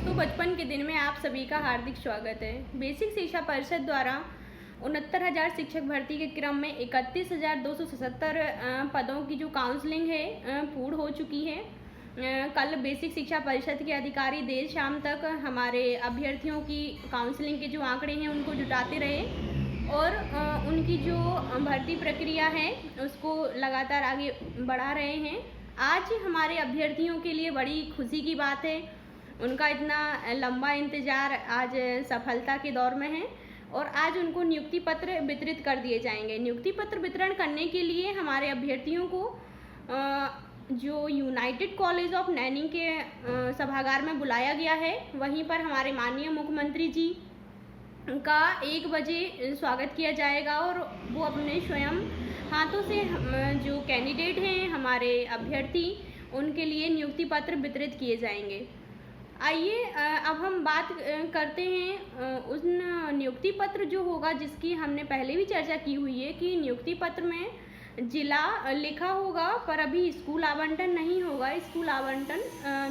तो बचपन के दिन में आप सभी का हार्दिक स्वागत है। बेसिक शिक्षा परिषद द्वारा 69,000 शिक्षक भर्ती के क्रम में 31,277 पदों की जो काउंसलिंग है पूर्ण हो चुकी है। कल बेसिक शिक्षा परिषद के अधिकारी देर शाम तक हमारे अभ्यर्थियों की काउंसलिंग के जो आंकड़े हैं उनको जुटाते रहे और उनकी जो भर्ती प्रक्रिया है उसको लगातार आगे बढ़ा रहे हैं। आज हमारे अभ्यर्थियों के लिए बड़ी खुशी की बात है, उनका इतना लंबा इंतज़ार आज सफलता के दौर में है और आज उनको नियुक्ति पत्र वितरित कर दिए जाएंगे। नियुक्ति पत्र वितरण करने के लिए हमारे अभ्यर्थियों को जो यूनाइटेड कॉलेज ऑफ नैनी के सभागार में बुलाया गया है, वहीं पर हमारे माननीय मुख्यमंत्री जी का 1 बजे स्वागत किया जाएगा और वो अपने स्वयं हाथों से जो कैंडिडेट हैं हमारे अभ्यर्थी उनके लिए नियुक्ति पत्र वितरित किए जाएंगे। आइए अब हम बात करते हैं उन नियुक्ति पत्र जो होगा, जिसकी हमने पहले भी चर्चा की हुई है कि नियुक्ति पत्र में जिला लिखा होगा पर अभी स्कूल आवंटन नहीं होगा। स्कूल आवंटन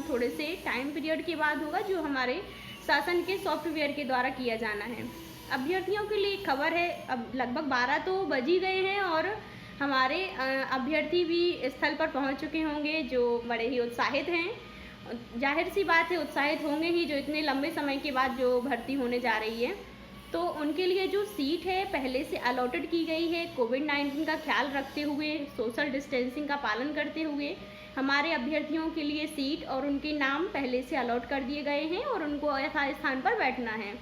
थोड़े से टाइम पीरियड के बाद होगा, जो हमारे शासन के सॉफ्टवेयर के द्वारा किया जाना है। अभ्यर्थियों के लिए खबर है, अब लगभग 12 तो बज ही गए हैं और हमारे अभ्यर्थी भी स्थल पर पहुंच चुके होंगे, जो बड़े ही उत्साहित हैं। जाहिर सी बात है उत्साहित होंगे ही, जो इतने लंबे समय के बाद जो भर्ती होने जा रही है। तो उनके लिए जो सीट है पहले से अलॉटेड की गई है। कोविड-19 का ख्याल रखते हुए, सोशल डिस्टेंसिंग का पालन करते हुए हमारे अभ्यर्थियों के लिए सीट और उनके नाम पहले से अलॉट कर दिए गए हैं और उनको यथास्थान पर बैठना है।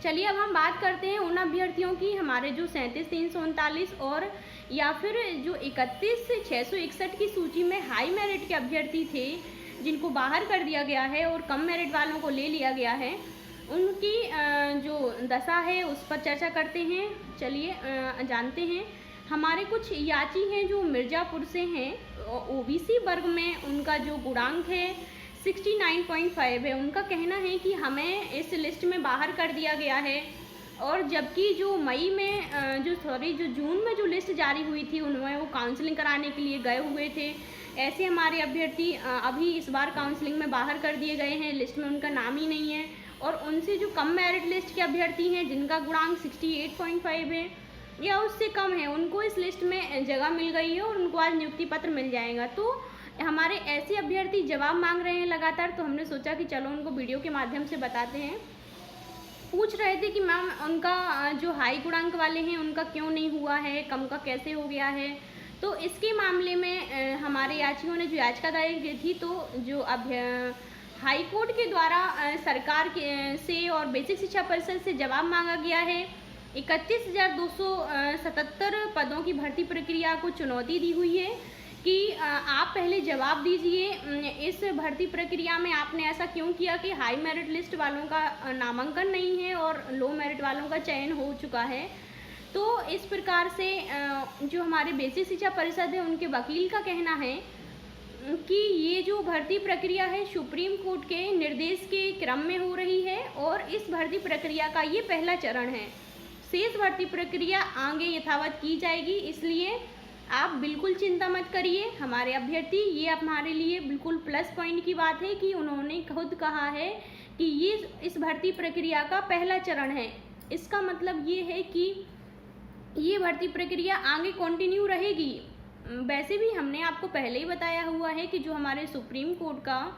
चलिए अब हम बात करते हैं उन अभ्यर्थियों की, हमारे जो 37,339 और या फिर जो 31,661 की सूची में हाई मेरिट के अभ्यर्थी थे, जिनको बाहर कर दिया गया है और कम मेरिट वालों को ले लिया गया है, उनकी जो दशा है उस पर चर्चा करते हैं। चलिए जानते हैं। हमारे कुछ याची हैं जो मिर्ज़ापुर से हैं, ओबीसी वर्ग में उनका जो गुणांक है 69.5 है। उनका कहना है कि हमें इस लिस्ट में बाहर कर दिया गया है, और जबकि जो मई में जो जून में जो लिस्ट जारी हुई थी उनमें वो काउंसलिंग कराने के लिए गए हुए थे। ऐसे हमारे अभ्यर्थी अभी इस बार काउंसलिंग में बाहर कर दिए गए हैं, लिस्ट में उनका नाम ही नहीं है। और उनसे जो कम मेरिट लिस्ट के अभ्यर्थी हैं, जिनका गुणांक 68.5 है या उससे कम है, उनको इस लिस्ट में जगह मिल गई है और उनको आज नियुक्ति पत्र मिल जाएगा। तो हमारे ऐसे अभ्यर्थी जवाब मांग रहे हैं लगातार, तो हमने सोचा कि चलो उनको वीडियो के माध्यम से बताते हैं। पूछ रहे थे कि मैम उनका जो हाई गुणांक वाले हैं उनका क्यों नहीं हुआ है, कम का कैसे हो गया है। तो इसके मामले में हमारे याचियों ने जो याचिका दायर की थी, तो जो हाई कोर्ट के द्वारा सरकार के से और बेसिक शिक्षा परिषद से जवाब मांगा गया है। 31,277 पदों की भर्ती प्रक्रिया को चुनौती दी हुई है कि आप पहले जवाब दीजिए, इस भर्ती प्रक्रिया में आपने ऐसा क्यों किया कि हाई मेरिट लिस्ट वालों का नामांकन नहीं है और लो मेरिट वालों का चयन हो चुका है। तो इस प्रकार से जो हमारे बेसिक शिक्षा परिषद है उनके वकील का कहना है कि ये जो भर्ती प्रक्रिया है सुप्रीम कोर्ट के निर्देश के क्रम में हो रही है और इस भर्ती प्रक्रिया का ये पहला चरण है। शेष भर्ती प्रक्रिया आगे यथावत की जाएगी, इसलिए आप बिल्कुल चिंता मत करिए। हमारे अभ्यर्थी, ये हमारे लिए बिल्कुल प्लस पॉइंट की बात है कि उन्होंने खुद कहा है कि ये इस भर्ती प्रक्रिया का पहला चरण है। इसका मतलब ये है कि ये भर्ती प्रक्रिया आगे कंटिन्यू रहेगी। वैसे भी हमने आपको पहले ही बताया हुआ है कि जो हमारे सुप्रीम कोर्ट का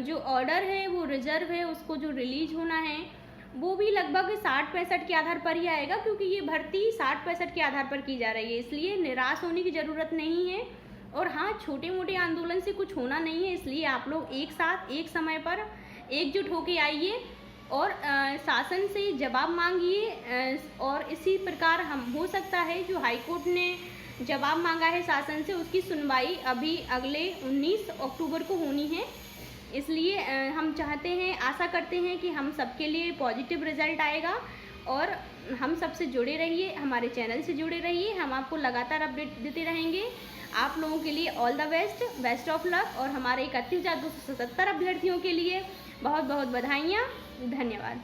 जो ऑर्डर है वो रिजर्व है, उसको जो रिलीज होना है वो भी लगभग 60-65 के आधार पर ही आएगा, क्योंकि ये भर्ती 60-65 के आधार पर की जा रही है। इसलिए निराश होने की ज़रूरत नहीं है। और हाँ, छोटे मोटे आंदोलन से कुछ होना नहीं है, इसलिए आप लोग एक साथ एक समय पर एकजुट होके आइए और शासन से जवाब मांगिए। और इसी प्रकार हम हो सकता है जो हाईकोर्ट ने जवाब मांगा है शासन से, उसकी सुनवाई अभी अगले 19 अक्टूबर को होनी है। इसलिए हम चाहते हैं, आशा करते हैं कि हम सबके लिए पॉजिटिव रिजल्ट आएगा। और हम सबसे जुड़े रहिए, हमारे चैनल से जुड़े रहिए, हम आपको लगातार अपडेट देते रहेंगे। आप लोगों के लिए all the best, best of luck. और हमारे 31,277 अभ्यर्थियों के लिए बहुत बहुत बधाइयाँ, धन्यवाद।